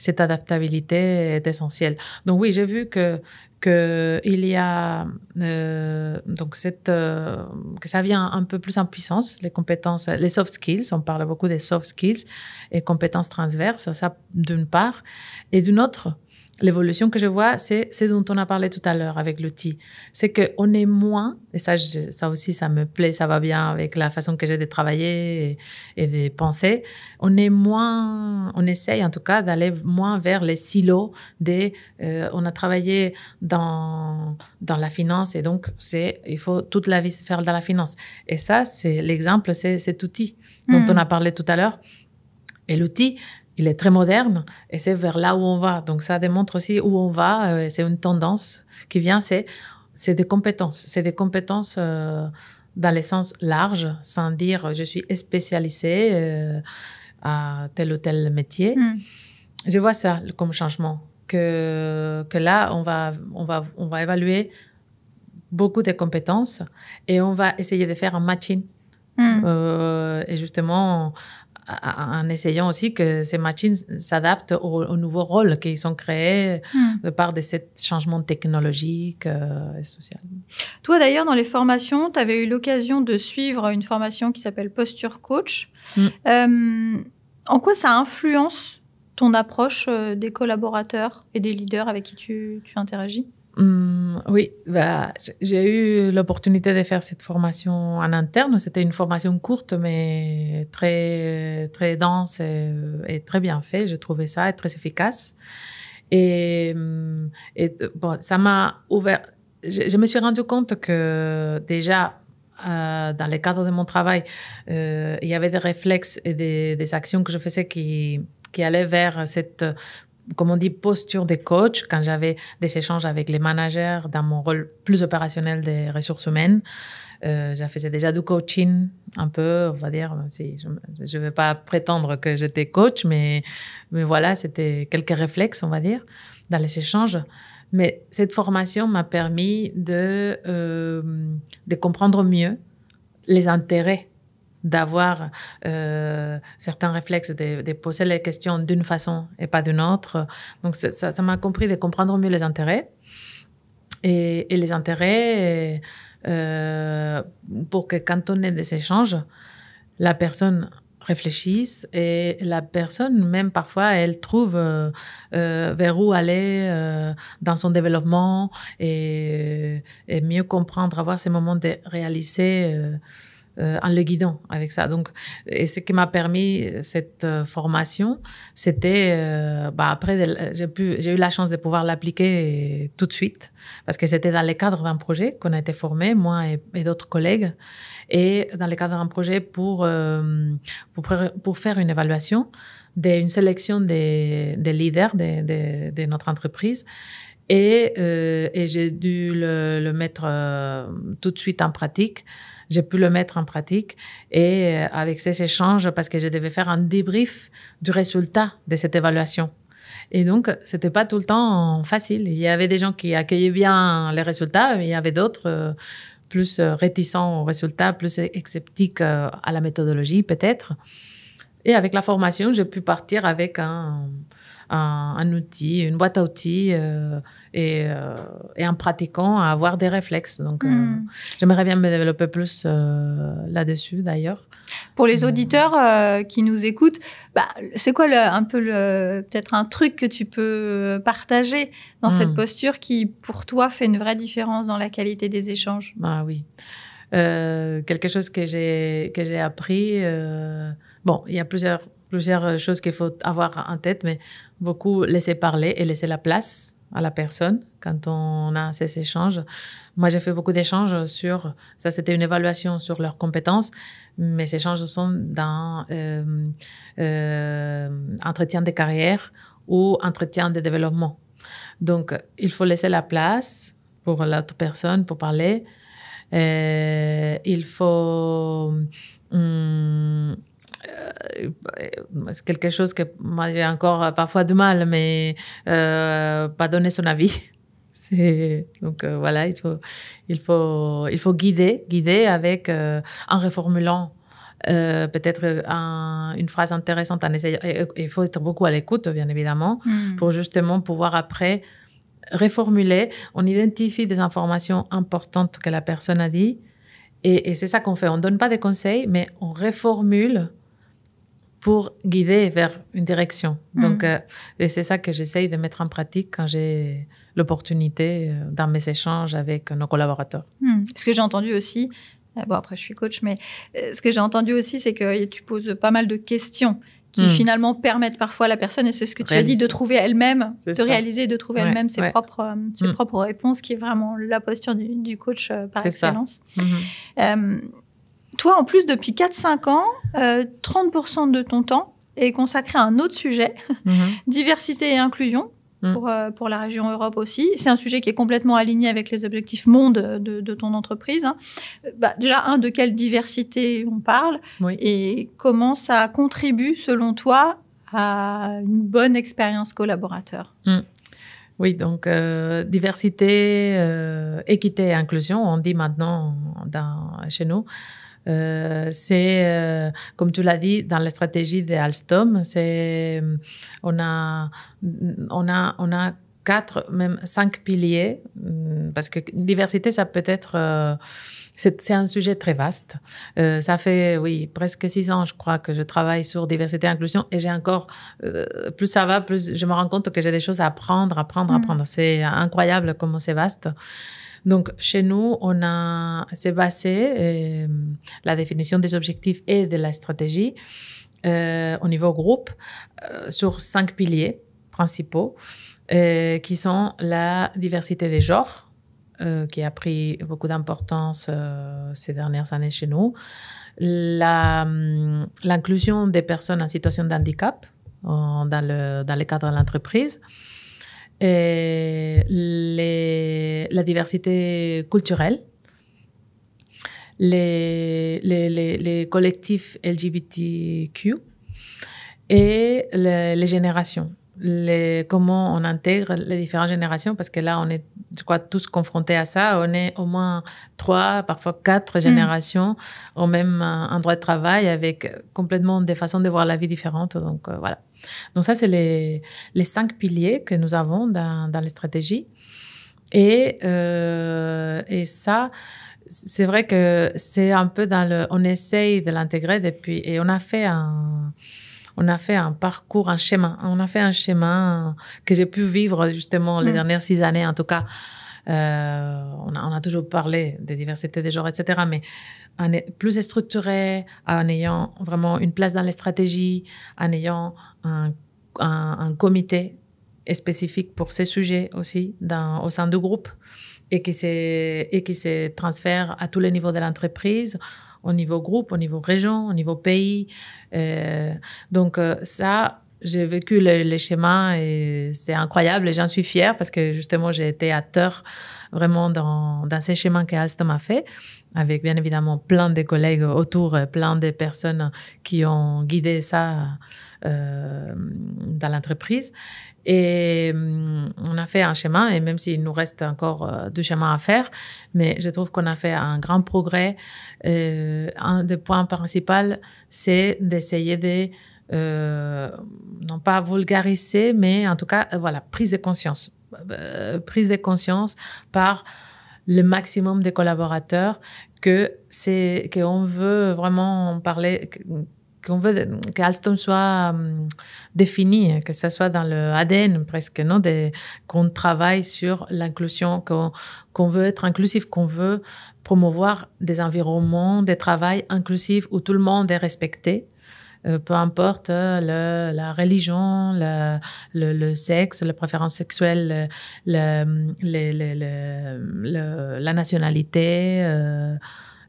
Cette adaptabilité est essentielle. Donc oui, j'ai vu que il y a donc que ça vient un peu plus en puissance, les compétences, les soft skills. On parle beaucoup des soft skills et compétences transverses, ça d'une part, et d'une autre. L'évolution que je vois, c'est dont on a parlé tout à l'heure avec l'outil. C'est qu'on est moins, et ça aussi, ça me plaît, ça va bien avec la façon que j'ai de travailler et de penser. On essaye en tout cas d'aller moins vers les silos on a travaillé dans la finance et donc il faut toute la vie faire dans la finance. Et ça, c'est l'exemple, c'est cet outil dont on a parlé tout à l'heure. Et l'outil, il est très moderne et c'est vers là où on va. Donc, ça démontre aussi où on va. C'est une tendance qui vient, c'est des compétences. C'est des compétences dans le sens large, sans dire je suis spécialisée à tel ou tel métier. Je vois ça comme changement. Que là, on va évaluer beaucoup de compétences et on va essayer de faire un matching. Et justement, en essayant aussi que ces matchings s'adaptent aux nouveaux rôles qui sont créés par ces changements technologiques et sociaux. Toi, d'ailleurs, dans les formations, tu avais eu l'occasion de suivre une formation qui s'appelle Posture Coach. En quoi ça influence ton approche des collaborateurs et des leaders avec qui tu interagis? Oui, j'ai eu l'opportunité de faire cette formation en interne. C'était une formation courte, mais très, très dense et très bien faite. Je trouvais ça très efficace. Et bon, ça m'a ouvert. Je me suis rendu compte que déjà, dans le cadre de mon travail, il y avait des réflexes et des actions que je faisais qui allaient vers cette, comme on dit, posture de coach, quand j'avais des échanges avec les managers dans mon rôle plus opérationnel des ressources humaines. Je faisais déjà du coaching, un peu, on va dire. Je ne vais pas prétendre que j'étais coach, mais voilà, c'était quelques réflexes, on va dire, dans les échanges. Mais cette formation m'a permis de comprendre mieux les intérêts, d'avoir certains réflexes, de poser les questions d'une façon et pas d'une autre. Donc, ça m'a compris de comprendre mieux les intérêts. Et les intérêts, pour que quand on ait des échanges, la personne réfléchisse et la personne, même parfois, elle trouve vers où aller dans son développement et mieux comprendre, avoir ces moments de réaliser en le guidant avec ça. Donc, et ce qui m'a permis cette formation, c'était, après, j'ai eu la chance de pouvoir l'appliquer tout de suite, parce que c'était dans le cadre d'un projet qu'on a été formé, moi et d'autres collègues, et dans le cadre d'un projet pour faire une évaluation d'une sélection des leaders de notre entreprise. Et j'ai dû le mettre tout de suite en pratique. J'ai pu le mettre en pratique et avec ces échanges, parce que je devais faire un débrief du résultat de cette évaluation. Et donc, c'était pas tout le temps facile. Il y avait des gens qui accueillaient bien les résultats, mais il y avait d'autres plus réticents aux résultats, plus sceptiques à la méthodologie peut-être. Et avec la formation, j'ai pu partir avec un outil, une boîte à outils et en pratiquant à avoir des réflexes. Donc, j'aimerais bien me développer plus là-dessus, d'ailleurs. Pour les auditeurs qui nous écoutent, c'est quoi peut-être un truc que tu peux partager dans cette posture qui, pour toi, fait une vraie différence dans la qualité des échanges? Ah oui. Quelque chose que j'ai appris. Bon, il y a plusieurs choses qu'il faut avoir en tête, mais beaucoup laisser parler et laisser la place à la personne quand on a ces échanges. Moi, j'ai fait beaucoup d'échanges sur, ça c'était une évaluation sur leurs compétences. Mes échanges sont dans entretien de carrière ou entretien de développement. Donc, il faut laisser la place pour l'autre personne pour parler. Il faut... c'est quelque chose que moi j'ai encore parfois du mal, mais pas donner son avis. Donc voilà, il faut guider avec en reformulant peut-être une phrase intéressante en essayant. Il faut être beaucoup à l'écoute, bien évidemment, pour justement pouvoir après reformuler. On identifie des informations importantes que la personne a dit et c'est ça qu'on fait. On ne donne pas des conseils, mais on reformule pour guider vers une direction. Donc, et c'est ça que j'essaye de mettre en pratique quand j'ai l'opportunité dans mes échanges avec nos collaborateurs. Ce que j'ai entendu aussi, bon après je suis coach, mais ce que j'ai entendu aussi, c'est que tu poses pas mal de questions qui finalement permettent parfois à la personne, et c'est ce que tu as dit, de trouver elle-même, réaliser, de trouver elle-même ses propres réponses, qui est vraiment la posture du coach par excellence. Toi, en plus, depuis 4-5 ans, 30% de ton temps est consacré à un autre sujet, diversité et inclusion, pour la région Europe aussi. C'est un sujet qui est complètement aligné avec les objectifs monde de ton entreprise. Déjà, de quelle diversité on parle et comment ça contribue, selon toi, à une bonne expérience collaborateur. Oui, donc diversité, équité et inclusion, on dit maintenant chez nous. C'est, comme tu l'as dit, dans la stratégie de Alstom, on a 4, même 5 piliers, parce que diversité, ça peut être, c'est un sujet très vaste. Ça fait, presque 6 ans, je crois, que je travaille sur diversité et inclusion, et j'ai encore, plus ça va, plus je me rends compte que j'ai des choses à apprendre. C'est incroyable comment c'est vaste. Donc, chez nous, c'est basé la définition des objectifs et de la stratégie au niveau groupe sur 5 piliers principaux qui sont la diversité des genres, qui a pris beaucoup d'importance ces dernières années chez nous, l'inclusion des personnes en situation de handicap dans le cadre de l'entreprise, et la diversité culturelle, les collectifs LGBTQ et les générations. Comment on intègre les différentes générations, parce que là, on est, je crois, tous confrontés à ça. On est au moins 3, parfois 4 générations au même endroit de travail, avec complètement des façons de voir la vie différentes. Donc, voilà. Donc, ça, c'est les 5 piliers que nous avons dans les stratégies. Et ça, c'est vrai que c'est un peu on essaye de l'intégrer depuis, et on a fait un parcours, un schéma que j'ai pu vivre justement les dernières 6 années. En tout cas, on a toujours parlé de diversité des genres, etc. Mais en est plus structuré, en ayant vraiment une place dans les stratégies, en ayant un comité spécifique pour ces sujets aussi au sein du groupe, et qui se transfère à tous les niveaux de l'entreprise, au niveau groupe, au niveau région, au niveau pays. Donc ça, j'ai vécu les schémas et c'est incroyable, et j'en suis fière parce que justement, j'ai été acteur vraiment dans ces schémas qu'Alstom a fait, avec bien évidemment plein de collègues autour, plein de personnes qui ont guidé ça dans l'entreprise. Et on a fait un schéma, et même s'il nous reste encore du chemin à faire, mais je trouve qu'on a fait un grand progrès. Un des points principaux, c'est d'essayer de, non pas vulgariser, mais en tout cas, prise de conscience. Prise de conscience par le maximum des collaborateurs qu'on veut vraiment parler, qu'on veut qu'Alstom soit défini, que ce soit dans le ADN presque, non, qu'on travaille sur l'inclusion, qu'on veut être inclusif, qu'on veut promouvoir des environnements de travail inclusifs où tout le monde est respecté, peu importe la religion, le sexe, la préférence sexuelle, la nationalité,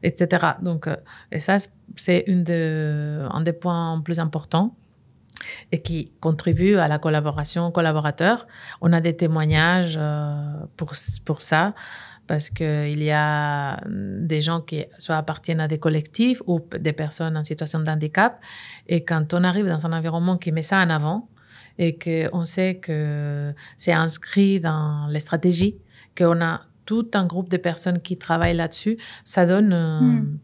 etc. Donc, et ça, c'est un des points plus importants et qui contribue à la collaboration collaborateur. On a des témoignages pour ça, parce qu'il y a des gens qui soit appartiennent à des collectifs ou des personnes en situation de handicap. Et quand on arrive dans un environnement qui met ça en avant et qu'on sait que c'est inscrit dans les stratégies, qu'on a tout un groupe de personnes qui travaillent là-dessus, ça donne...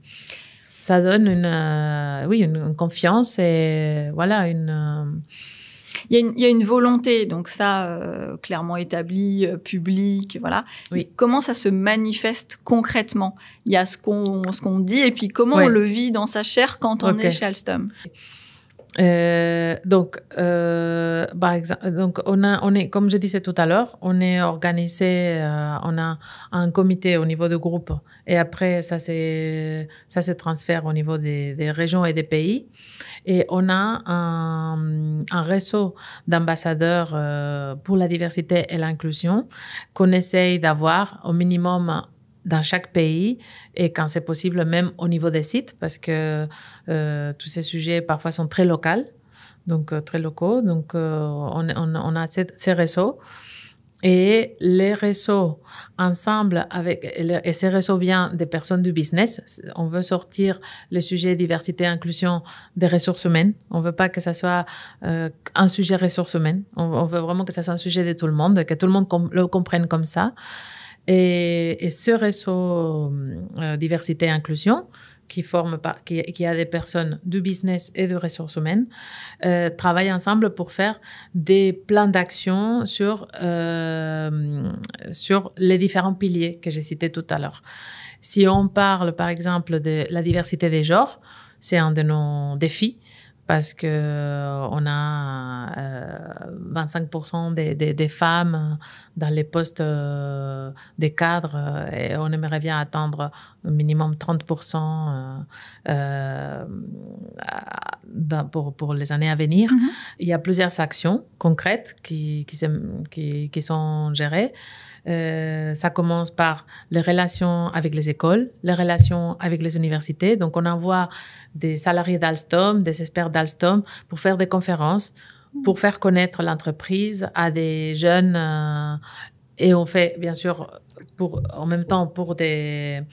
Ça donne une confiance et voilà, une... Il y a une volonté, donc ça, clairement établie, publique, voilà. Oui. Comment ça se manifeste concrètement? Il y a ce qu'on dit et puis comment on le vit dans sa chair quand on est chez Alstom. Donc, par exemple, donc on est, comme je disais tout à l'heure, on est organisé, on a un comité au niveau du groupe et après ça se transfère au niveau des régions et des pays. Et on a un réseau d'ambassadeurs pour la diversité et l'inclusion qu'on essaye d'avoir au minimum dans chaque pays et quand c'est possible même au niveau des sites parce que tous ces sujets parfois sont très locaux, donc très locaux. Donc on a ces réseaux et les réseaux ensemble et ces réseaux viennent des personnes du business. On veut sortir le sujet diversité et inclusion des ressources humaines. On veut pas que ça soit un sujet ressources humaines. On veut vraiment que ça soit un sujet de tout le monde, que tout le monde le comprenne comme ça. Et ce réseau diversité et inclusion qui a des personnes du business et de ressources humaines travaillent ensemble pour faire des plans d'action sur les différents piliers que j'ai cités tout à l'heure. Si on parle par exemple de la diversité des genres, c'est un de nos défis parce que on a 25% des femmes dans les postes des cadres et on aimerait bien atteindre au minimum 30% pour les années à venir. Mm-hmm. Il y a plusieurs actions concrètes qui sont gérées. Ça commence par les relations avec les écoles, les relations avec les universités. Donc, on envoie des salariés d'Alstom, des experts d'Alstom pour faire des conférences, pour faire connaître l'entreprise à des jeunes. Et on fait, bien sûr, en même temps pour des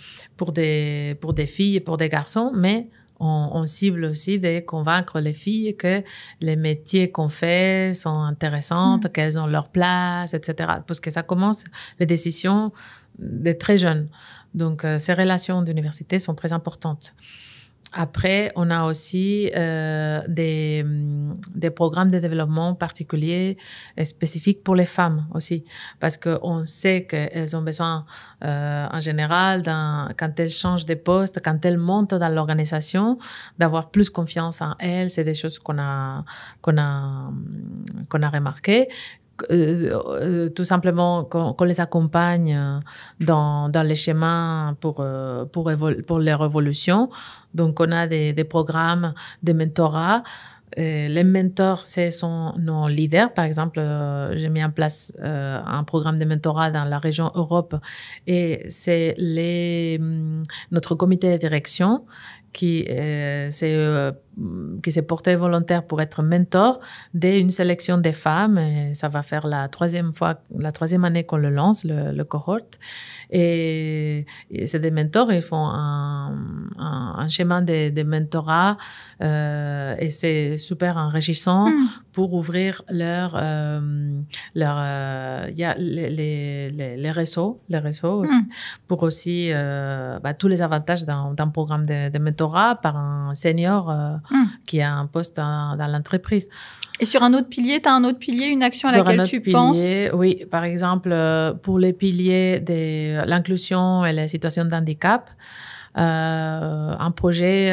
filles et pour des garçons, mais on cible aussi de convaincre les filles que les métiers qu'on fait sont intéressants, qu'elles ont leur place, etc. Parce que ça commence les décisions des très jeunes. Donc, ces relations d'université sont très importantes. Après, on a aussi des programmes de développement particuliers et spécifiques pour les femmes aussi, parce qu'on sait qu'elles ont besoin, en général, quand elles changent de poste, quand elles montent dans l'organisation, d'avoir plus confiance en elles. C'est des choses qu'on a remarquées. Tout simplement qu'on les accompagne dans les schémas pour les révolutions. Donc, on a des programmes de mentorat. Les mentors, ce sont nos leaders. Par exemple, j'ai mis en place un programme de mentorat dans la région Europe et c'est notre comité de direction qui s'est porté volontaire pour être mentor d'une sélection des femmes. Et ça va faire la troisième année qu'on le lance, le cohorte. Et c'est des mentors, ils font un schéma de mentorat et c'est super enrichissant pour ouvrir il y a les réseaux aussi, pour aussi tous les avantages d'un programme de mentorat par un senior qui a un poste dans l'entreprise. Et sur un autre pilier, tu as un autre pilier, une action à laquelle tu penses? Oui, par exemple, pour les piliers de l'inclusion et la situation de handicap, un projet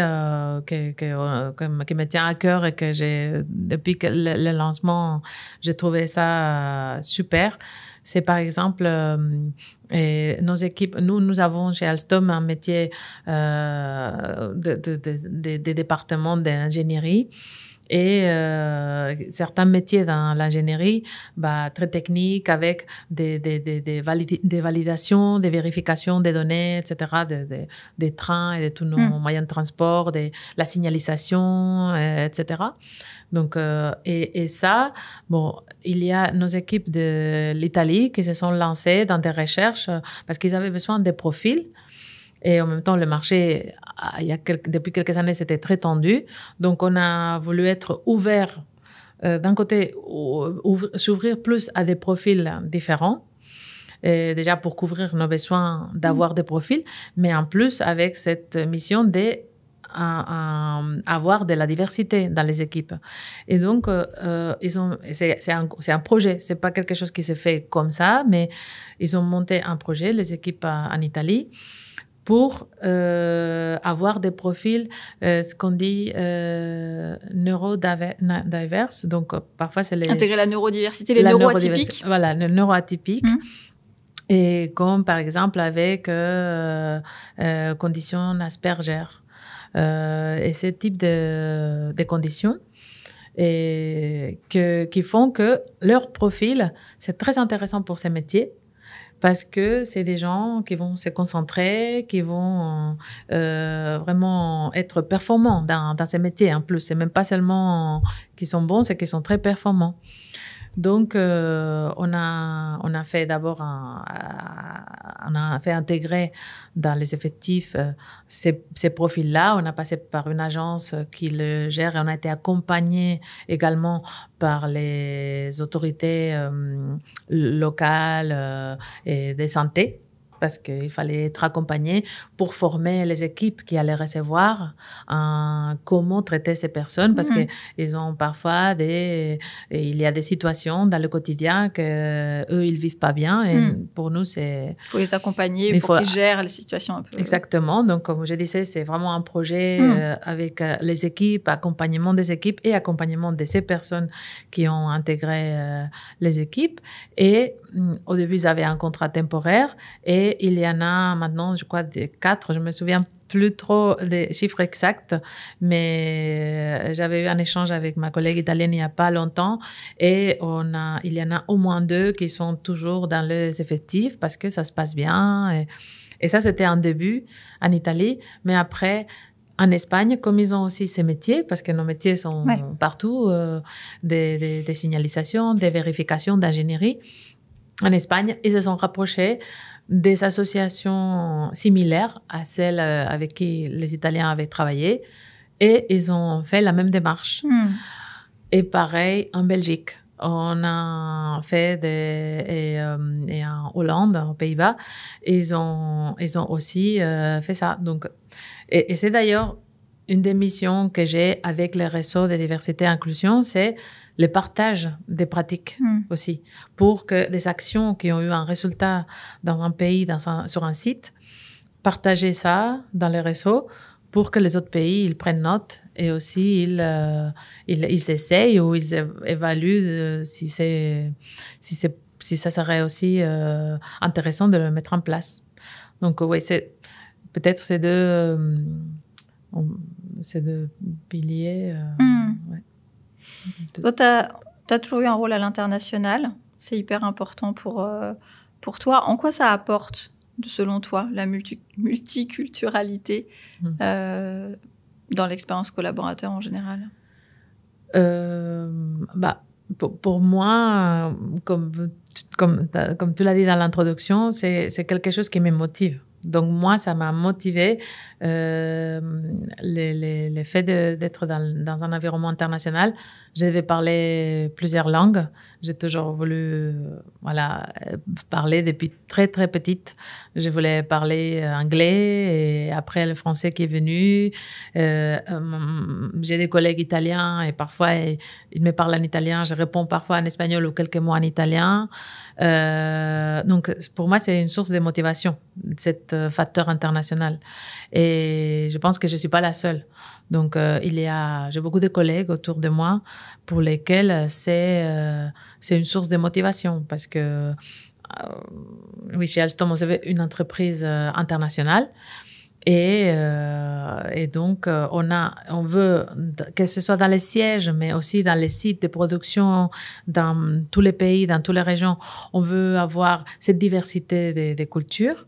qui me tient à cœur et que depuis le lancement, j'ai trouvé ça super. C'est par exemple nos équipes. Nous avons chez Alstom un métier de département d'ingénierie. Et certains métiers dans l'ingénierie, très techniques, avec des validations, des vérifications des données, etc., des trains et de tous nos moyens de transport, la signalisation, etc. Donc, et ça, il y a nos équipes de l'Italie qui se sont lancées dans des recherches parce qu'ils avaient besoin des profils. Et en même temps, le marché, depuis quelques années, c'était très tendu. Donc, on a voulu être ouvert, d'un côté, s'ouvrir plus à des profils différents. Et déjà pour couvrir nos besoins d'avoir des profils, mais en plus avec cette mission avoir de la diversité dans les équipes. Et donc, c'est un projet, c'est pas quelque chose qui se fait comme ça, mais ils ont monté un projet, les équipes en Italie, pour avoir des profils, ce qu'on dit neurodiverse. Donc, parfois, c'est intégrer la neurodiversité, les neuroatypiques. Voilà, les neuroatypiques. Et comme, par exemple, avec conditions Asperger. Et ce type de conditions qui font que leur profil, c'est très intéressant pour ces métiers parce que c'est des gens qui vont se concentrer, qui vont vraiment être performants dans ces métiers. En plus, c'est même pas seulement qu'ils sont bons, c'est qu'ils sont très performants. Donc, on a fait d'abord on a fait intégrer dans les effectifs ces profils-là. On a passé par une agence qui le gère et on a été accompagné également par les autorités locales et de santé, parce qu'il fallait être accompagné pour former les équipes qui allaient recevoir comment traiter ces personnes, parce qu'ils ont parfois il y a des situations dans le quotidien que eux ils vivent pas bien, et pour nous c'est faut les accompagner pour qu'ils gèrent les situations un peu. Exactement. Donc comme je disais, c'est vraiment un projet avec les équipes, accompagnement des équipes et accompagnement de ces personnes qui ont intégré les équipes. Et au début ils avaient un contrat temporaire, et il y en a maintenant, je crois, 4. Je me souviens plus trop des chiffres exacts, mais j'avais eu un échange avec ma collègue italienne il n'y a pas longtemps, et il y en a au moins 2 qui sont toujours dans les effectifs parce que ça se passe bien. Et ça, c'était un début en Italie, mais après, en Espagne, comme ils ont aussi ces métiers, parce que nos métiers sont partout, des signalisations, des vérifications d'ingénierie. En Espagne, ils se sont rapprochés des associations similaires à celles avec qui les Italiens avaient travaillé, et ils ont fait la même démarche. Et pareil en Belgique. On a fait et en Hollande, aux Pays-Bas, ils ont aussi fait ça. Donc, et c'est d'ailleurs une des missions que j'ai avec les réseaux de diversité et inclusion, c'est le partage des pratiques aussi, pour que des actions qui ont eu un résultat dans un pays, sur un site, partager ça dans les réseaux pour que les autres pays ils prennent note, et aussi ils essayent ou ils évaluent si ça serait aussi intéressant de le mettre en place. Donc oui, c'est peut-être ces deux piliers. Ouais. Toi, tu as toujours eu un rôle à l'international. C'est hyper important pour toi. En quoi ça apporte, selon toi, la multiculturalité dans l'expérience collaborateur en général? Pour moi, comme tu l'as dit dans l'introduction, c'est quelque chose qui me motive. Donc moi, ça m'a motivé le fait d'être dans un environnement international. Je devais parler plusieurs langues. J'ai toujours voulu parler depuis très très petite. Je voulais parler anglais, et après le français qui est venu. J'ai des collègues italiens, et parfois ils me parlent en italien. Je réponds parfois en espagnol ou quelques mots en italien. Donc pour moi, c'est une source de motivation, cet facteur international. Et je pense que je suis pas la seule. Donc j'ai beaucoup de collègues autour de moi pour lesquels c'est une source de motivation, parce que oui, chez Alstom, on avait une entreprise internationale, Et donc, on veut que ce soit dans les sièges, mais aussi dans les sites de production, dans tous les pays, dans toutes les régions, on veut avoir cette diversité des cultures.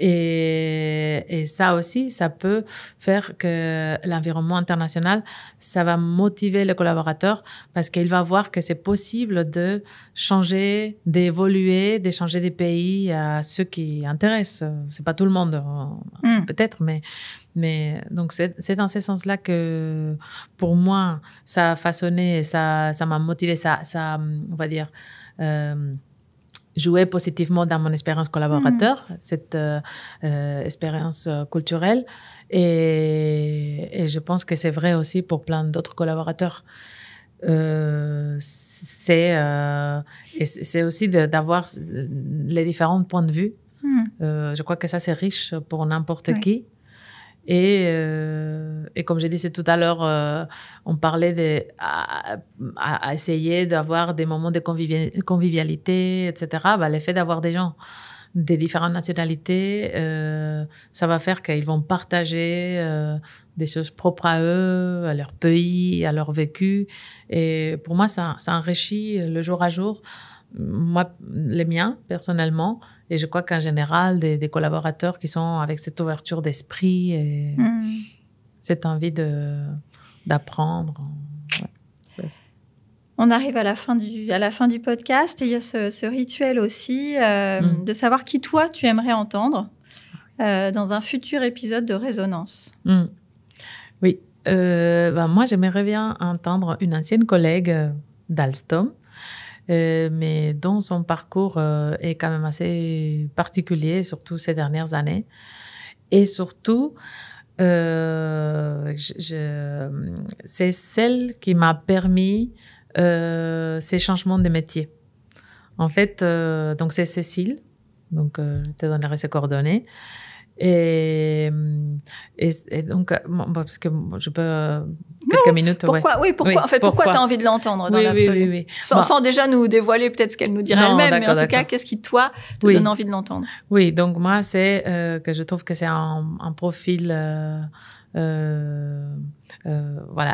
Et ça aussi, ça peut faire que l'environnement international, ça va motiver les collaborateurs parce qu'il va voir que c'est possible de changer, d'évoluer, de changer des pays à ceux qui intéressent. C'est pas tout le monde, peut-être, mais donc c'est dans ce sens-là que pour moi, ça a façonné, ça m'a motivé, ça, on va dire, jouer positivement dans mon expérience collaborateur, cette expérience culturelle. Et je pense que c'est vrai aussi pour plein d'autres collaborateurs. C'est aussi d'avoir les différents points de vue. Je crois que ça, c'est riche pour n'importe qui. Et comme j'ai dit tout à l'heure, on parlait à essayer d'avoir des moments de convivialité, etc. L'effet d'avoir des gens de différentes nationalités, ça va faire qu'ils vont partager des choses propres à eux, à leur pays, à leur vécu. Et pour moi, ça enrichit le jour à jour, moi, les miens, personnellement. Et je crois qu'en général, des collaborateurs qui sont avec cette ouverture d'esprit et cette envie d'apprendre. Ouais, on arrive à la fin du podcast et il y a ce rituel aussi de savoir qui, toi, tu aimerais entendre dans un futur épisode de Résonance. Oui. Moi, j'aimerais bien entendre une ancienne collègue d'Alstom, mais dont son parcours est quand même assez particulier, surtout ces dernières années. Et surtout, c'est celle qui m'a permis ces changements de métier. En fait, donc c'est Cécile, donc je te donnerai ses coordonnées. Et donc, parce que je peux quelques minutes. Pourquoi, ouais. Pourquoi tu as envie de l'entendre dans l'absolu oui. Sans déjà nous dévoiler peut-être ce qu'elle nous dirait elle-même, mais en tout cas, qu'est-ce qui, toi, te donne envie de l'entendre? Oui, donc moi, c'est que je trouve que c'est un profil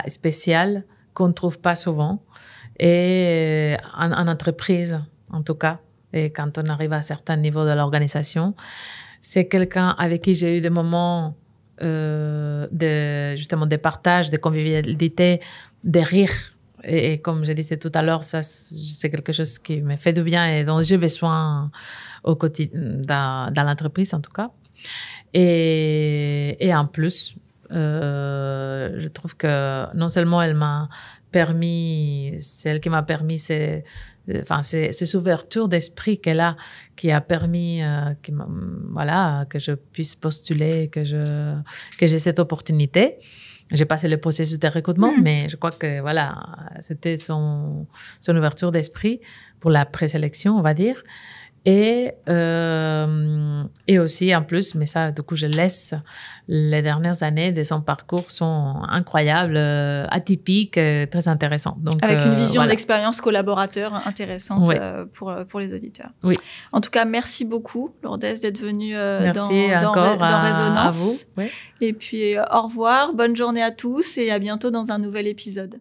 spécial qu'on ne trouve pas souvent. Et en entreprise, en tout cas, et quand on arrive à un certain niveau de l'organisation, c'est quelqu'un avec qui j'ai eu des moments justement de partage, de convivialité, de rire. Et comme je disais tout à l'heure, ça, c'est quelque chose qui me fait du bien et dont j'ai besoin au quotidien, dans l'entreprise en tout cas. Et en plus, je trouve que non seulement elle m'a permis, c'est elle qui m'a permis ces ouvertures d'esprit qu'elle a, qui a permis que je puisse postuler, que j'ai cette opportunité. J'ai passé le processus de recrutement, mais je crois que c'était son ouverture d'esprit pour la présélection, on va dire. Et aussi, en plus, mais ça, du coup, je laisse, les dernières années de son parcours sont incroyables, atypiques, très intéressants. Donc, avec une vision d'expérience collaborateur intéressante pour les auditeurs. Oui. En tout cas, merci beaucoup, Lourdes, d'être venue dans Résonance. À vous. Oui. Et puis, au revoir, bonne journée à tous et à bientôt dans un nouvel épisode.